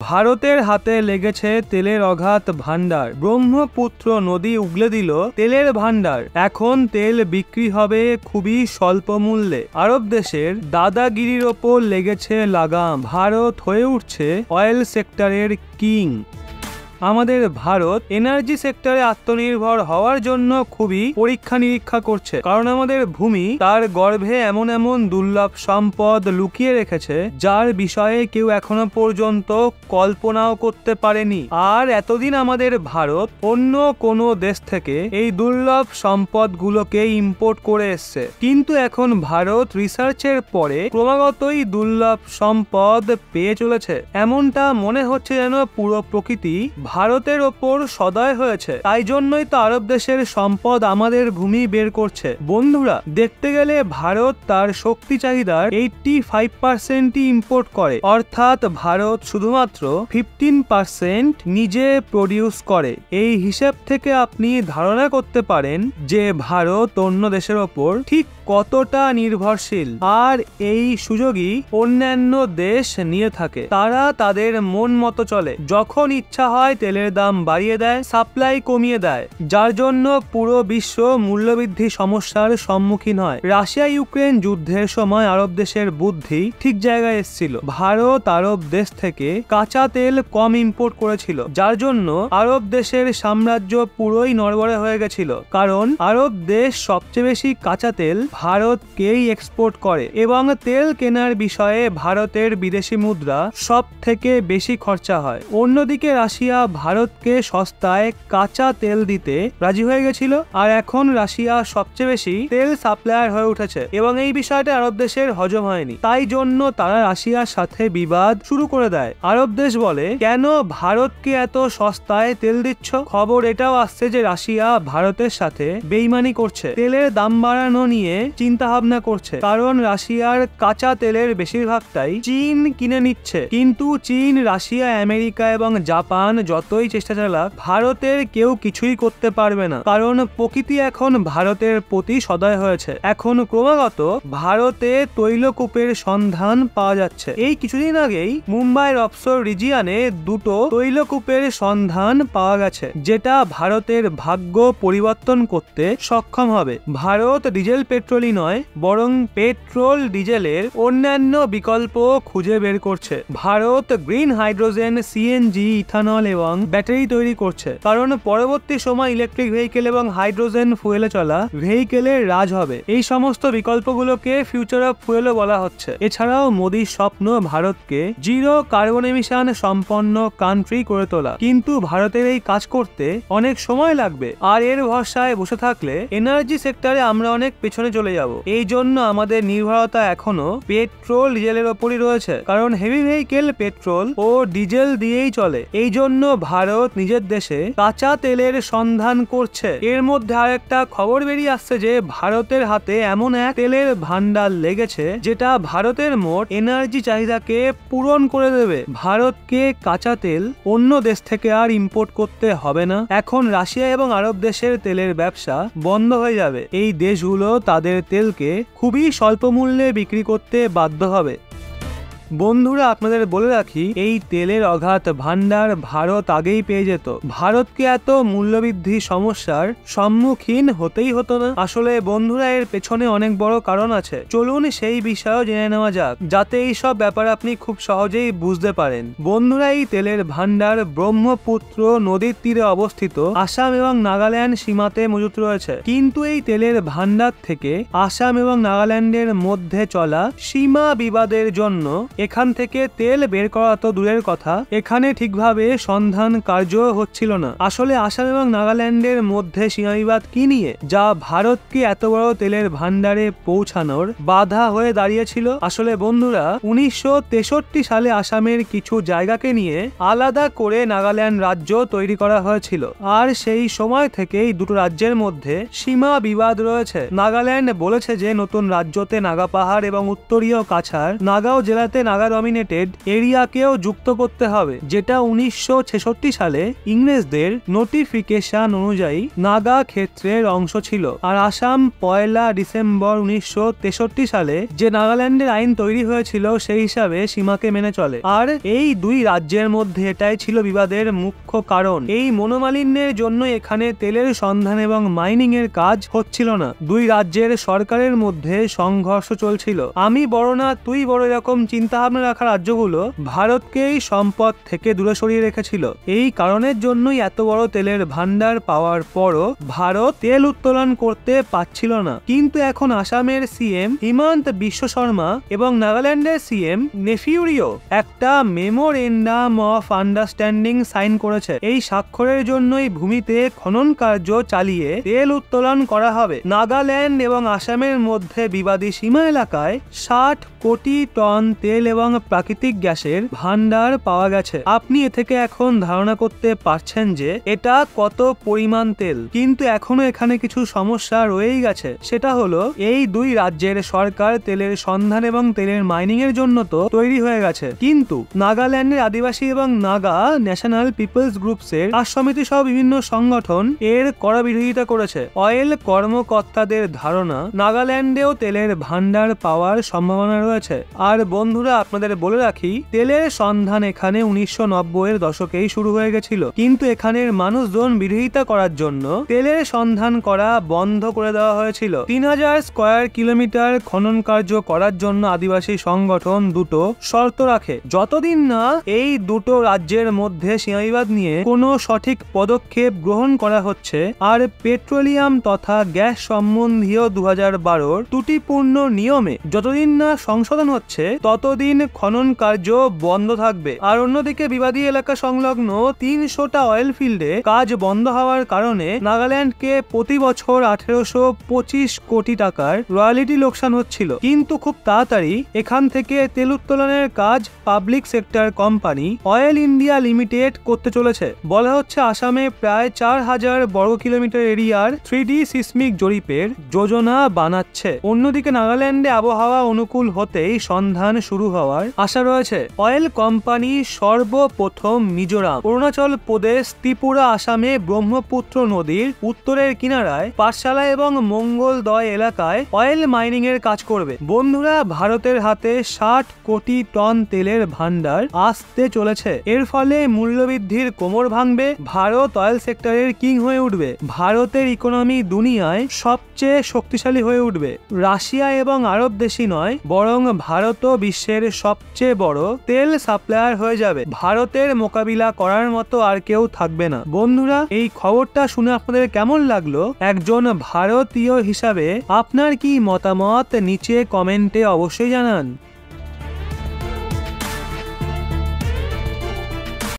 ভারতের হাতে লেগেছে তেলের অগাধ ভান্ডার। ব্রহ্মপুত্র নদী উগলে দিল তেলের ভান্ডার। এখন তেল বিক্রি হবে খুবই স্বল্প মূল্যে। আরব দেশের দাদাগিরির ওপর লেগেছে লাগাম। ভারত হয়ে উঠছে অয়েল সেক্টরের কিং। আমাদের ভারত এনার্জি সেক্টরে আত্মনির্ভর হওয়ার জন্য খুবই পরীক্ষা নিরীক্ষা করছে, কারণ আমাদের ভূমি তার গর্ভে এমন এমন দুর্লভ সম্পদ লুকিয়ে রেখেছে যার বিষয়ে কেউ এখনো পর্যন্ত কল্পনাও করতে পারেনি। আর এতদিন আমাদের ভারত অন্য কোনো দেশ থেকে এই দুর্লভ সম্পদগুলোকে ইম্পোর্ট করে এসছে, কিন্তু এখন ভারত রিসার্চের পরে ক্রমাগতই দুর্লভ সম্পদ পেয়ে চলেছে। এমনটা মনে হচ্ছে যেন পুরো প্রকৃতি ভারতের ওপর সদয় হয়েছে। তাই জন্যই তো আরব দেশের সম্পদ আমাদের ভূমি বের করছে। বন্ধুরা, দেখতে গেলে ভারত তার শক্তি চাহিদার 85% ইম্পোর্ট করে, অর্থাৎ ভারত শুধুমাত্র 15% নিজে প্রডিউস করে। এই হিসেব থেকে আপনি ধারণা করতে পারেন যে ভারত অন্য দেশের ওপর ঠিক কতটা নির্ভরশীল। আর এই সুযোগই অন্যান্য দেশ নিয়ে থাকে। তারা তাদের মন মতো চলে, যখন ইচ্ছা হয় তেলের দাম বাড়িয়ে দেয়, সাপ্লাই কমিয়ে দেয়, যার জন্য পুরো বিশ্ব মূল্যবৃদ্ধি সমস্যার সম্মুখীন হয়। রাশিয়া ইউক্রেন যুদ্ধের সময় আরব দেশের বুদ্ধি ঠিক জায়গায় এসেছিল। ভারত আরব দেশ থেকে কাঁচা তেল কম ইম্পোর্ট করেছিল, যার জন্য আরব দেশের সাম্রাজ্য পুরোই নড়বড়ে হয়ে গেছিল। কারণ আরব দেশ সবচেয়ে বেশি কাঁচা তেল ভারতকেই এক্সপোর্ট করে এবং তেল কেনার বিষয়ে ভারতের বিদেশি মুদ্রা সব থেকে বেশি খরচা হয়। অন্যদিকে রাশিয়া ভারতকে সস্তায় কাঁচা তেল দিতে রাজি হয়ে গেছিল, আর এখন রাশিয়া সবচেয়ে বেশি তেল সাপ্লায়ার হয়ে উঠেছে এবং এই বিষয়টা আরব দেশের হজম হয়নি। তাই জন্য তারা রাশিয়ার সাথে বিবাদ শুরু করে দেয়। আরব দেশ বলে, কেন ভারতকে এত সস্তায় তেল দিচ্ছ? খবর এটাও আসছে যে রাশিয়া ভারতের সাথে বেইমানি করছে, তেলের দাম বাড়ানো নিয়ে চিন্তা ভাবনা করছে, কারণ রাশিয়ার কাঁচা তেলের বেশিরভাগটাই চীন কিনে নিচ্ছে। কিন্তু চীন, রাশিয়া, আমেরিকা এবং জাপান যতই চেষ্টা চালাক, ভারতের কেউ কিছুই করতে পারবে না, কারণ প্রকৃতি এখন ভারতের প্রতি সদয় হয়েছে। এখন ক্রমাগত ভারতে তৈলকূপের সন্ধান পাওয়া যাচ্ছে। এই কিছুদিন আগেই মুম্বাইয়ের অফশোর রিজিয়নে দুটো তৈলকূপের সন্ধান পাওয়া গেছে, যেটা ভারতের ভাগ্য পরিবর্তন করতে সক্ষম হবে। ভারত ডিজেল পেট্রোলই নয়, বরং পেট্রোল ডিজেলের অন্যান্য বিকল্প খুঁজে বের করছে। Bharat green hydrogen, CNG, ethanol এবং ব্যাটারি তৈরি করছে, কারণ পরবর্তী সময় ইলেকট্রিক ভেহিকেল এবং হাইড্রোজেন ফুয়েলে চলা ভেহিকেলের রাজ হবে। এই সমস্ত বিকল্পগুলোকে ফিউচার অফ ফুয়েলও বলা হচ্ছে। এছাড়াও মোদির স্বপ্ন ভারতকে জিরো কার্বন এমিশন সম্পন্ন কান্ট্রি করে তোলা, কিন্তু ভারতের এই কাজ করতে অনেক সময় লাগবে। আর এর ভরসায় বসে থাকলে এনার্জি সেক্টরে আমরা অনেক পেছনে চলে যাব। এই জন্য আমাদের নির্ভরতা এখনো পেট্রোল ডিজেলের ওপরই রয়েছে, কারণ হেভি ভেহিকেল পেট্রোল ও ডিজেল দিয়েই চলে। এই জন্য ভারত নিজের দেশে কাঁচা তেলের সন্ধান করছে। এর মধ্যে আরেকটা খবর বেরিয়ে আসছে যে ভারতের হাতে এমন এক তেলের ভান্ডার লেগেছে যেটা ভারতের মোট এনার্জি চাহিদাকে পূরণ করে দেবে। ভারতকে কাঁচা তেল অন্য দেশ থেকে আর ইম্পোর্ট করতে হবে না। এখন রাশিয়া এবং আরব দেশের তেলের ব্যবসা বন্ধ হয়ে যাবে। এই দেশগুলো তাদের তেলকে খুবই স্বল্প মূল্যে বিক্রি করতে বাধ্য হবে। বন্ধুরা, আপনাদের বলে রাখি, এই তেলের অগাধ ভান্ডার ভারত আগেই পেয়ে যেত। ভারতকে এত মূল্যবৃদ্ধি সমস্যার সম্মুখীন হতেই হতো না। আসলে বন্ধুরা, এর পেছনে অনেক বড় কারণ আছে। চলুন সেই বিষয়েও জেনে নেওয়া যাক, যাতে এই সব ব্যাপার আপনি খুব সহজেই বুঝতে পারেন। বন্ধুরা, এই তেলের ভান্ডার ব্রহ্মপুত্র নদীর তীরে অবস্থিত আসাম এবং নাগাল্যান্ড সীমাতে মজুত রয়েছে। কিন্তু এই তেলের ভান্ডার থেকে আসাম এবং নাগাল্যান্ডের মধ্যে চলা সীমা বিবাদের জন্য এখান থেকে তেল বের করা তো দূরের কথা, এখানে ঠিকভাবে সন্ধান কার্য হচ্ছিল না। আসলে আসাম এবং নাগাল্যান্ডের মধ্যে সীমাবিবাদ কি নিয়ে, যা ভারতকে এত বড় তেলের ভান্ডারে পৌঁছানোর বাধা হয়ে দাঁড়িয়েছিল? আসলে বন্ধুরা, 1963 সালে আসামের কিছু জায়গাকে নিয়ে আলাদা করে নাগাল্যান্ড রাজ্য তৈরি করা হয়েছিল, আর সেই সময় থেকেই দুটো রাজ্যের মধ্যে সীমা বিবাদ রয়েছে। নাগাল্যান্ড বলেছে যে নতুন রাজ্যতে নাগা পাহাড় এবং উত্তরীয় কাছাড়, নাগাও জেলাতে নাগা ডমিনেটেড এরিয়াকেও যুক্ত করতে হবে, যেটা 1966 সালে ইংরেজদের নোটিফিকেশন অনুযায়ী নাগা ক্ষেত্রের অংশ ছিল। আর আসাম 1 ডিসেম্বর 1963 সালে যে নাগাল্যান্ডের আইন তৈরি হয়েছিল সেই হিসাবে সীমাকে মেনে চলে। আর এই দুই রাজ্যের মধ্যে এটাই ছিল বিবাদের মুখ্য কারণ। এই মনোমালিন্যের জন্য এখানে তেলের সন্ধান এবং মাইনিং এর কাজ হচ্ছিল না। দুই রাজ্যের সরকারের মধ্যে সংঘর্ষ চলছিল। আমি বড় না তুই বড় এরকম চিন্তা ভাবনা রাখা রাজ্যগুলো ভারতকেই সম্পদ থেকে দূরে সরিয়ে রেখেছিল। এই কারণের জন্যই এত বড় তেলের ভান্ডার পাওয়ার পরও ভারত তেল উত্তোলন করতে পারছিল না। কিন্তু এখন আসামের সিএম হিমন্ত বিশ্ব শর্মা এবং নাগাল্যান্ডের সিএম নেফিউরিও একটা মেমোরেন্ডাম অফ আন্ডারস্ট্যান্ডিং সাইন করেছে। এই স্বাক্ষরের জন্যই ভূমিতে খনন কার্য চালিয়ে তেল উত্তোলন করা হবে। নাগাল্যান্ড এবং আসামের মধ্যে বিবাদী সীমা এলাকায় 60 কোটি টন তেল এবং প্রাকৃতিক গ্যাসের ভান্ডার পাওয়া গেছে। আপনি এ থেকে এখন ধারণা করতে পারছেন যে এটা কত পরিমাণ তেল। কিন্তু এখনো এখানে কিছু সমস্যা রয়েই গেছে। সেটা হলো এই দুই রাজ্যের সরকার তেলের সন্ধান এবং তেলের মাইনিং এর জন্য তো তৈরি হয়ে গেছে, কিন্তু নাগাল্যান্ডের আদিবাসী এবং নাগা ন্যাশনাল পিপলস গ্রুপসের সমিতি সহ বিভিন্ন সংগঠন এর কড়া বিরোধিতা করেছে। অয়েল কর্মকর্তাদের ধারণা নাগাল্যান্ডেও তেলের ভান্ডার পাওয়ার সম্ভাবনা রয়েছে। আর বন্ধুরা, আপনাদের বলে রাখি, তেলের সন্ধান এখানে 1990 এর দশকেই শুরু হয়ে গেছিল, কিন্তু এখানের মানুষজন বিরোধিতা করার জন্য তেলের সন্ধান করা বন্ধ করে দেওয়া হয়েছিল। 3000 স্কয়ার কিলোমিটার খনন কার্য করার জন্য আদিবাসী সংগঠন দুটো শর্ত রাখে। যতদিন না এই দুটো রাজ্যের মধ্যে সীমাবিবাদ নিয়ে কোনো সঠিক পদক্ষেপ গ্রহণ করা হচ্ছে আর পেট্রোলিয়াম তথা গ্যাস সম্বন্ধীয় 2012 ত্রুটিপূর্ণ নিয়মে যতদিন না সংশোধন হচ্ছে ততদিন খনন কার্য বন্ধ থাকবে। আর অন্যদিকে বিবাদী এলাকা সংলগ্ন 300টা অয়েল ফিল্ডে কাজ বন্ধ হওয়ার কারণে নাগাল্যান্ডকে প্রতি বছর 1825 কোটি টাকার রয়্যালিটি লোকসান হচ্ছিল। কিন্তু খুব তাড়াতাড়ি এখান থেকে তেল উত্তোলনের কাজ public sector company oil India limited করতে চলেছে। বলা হচ্ছে আসামে প্রায় 4000 বর্গ কিলোমিটার এরিয়ার 3D সিসমিক জরিপের যোজনা বানাচ্ছে। অন্যদিকে নাগাল্যান্ডে আবহাওয়া অনুকূল হতেই সন্ধান শুরু হওয়ার আশা রয়েছে। অয়েল কোম্পানি সর্বপ্রথম মিজোরাম, অরুণাচল প্রদেশ, ত্রিপুরা, আসামে ব্রহ্মপুত্র নদীর উত্তরের কিনারায় পাঠশালা এবং মঙ্গলদয় এলাকায় অয়েল মাইনিং এর কাজ করবে। বন্ধুরা, ভারতের হাতে 60 কোটি টন তেলের ভান্ডার আসতে চলেছে। এর ফলে মূল্যবৃদ্ধির কোমর ভাঙবে, ভারত অয়েল সেক্টরের কিং হয়ে উঠবে, ভারতের ইকোনমি দুনিয়ায় সবচেয়ে শক্তিশালী হয়ে উঠবে। রাশিয়া এবং আরব দেশই নয়, বরং ভারতও বিশ্বের সবচেয়ে বড় তেল সাপ্লায়ার হয়ে যাবে। ভারতের মোকাবিলা করার মতো আর কেউ থাকবে না। বন্ধুরা, এই খবরটা শুনে আপনাদের কেমন লাগলো? একজন ভারতীয় হিসাবে আপনার কি মতামত নিচে কমেন্টে অবশ্যই জানান।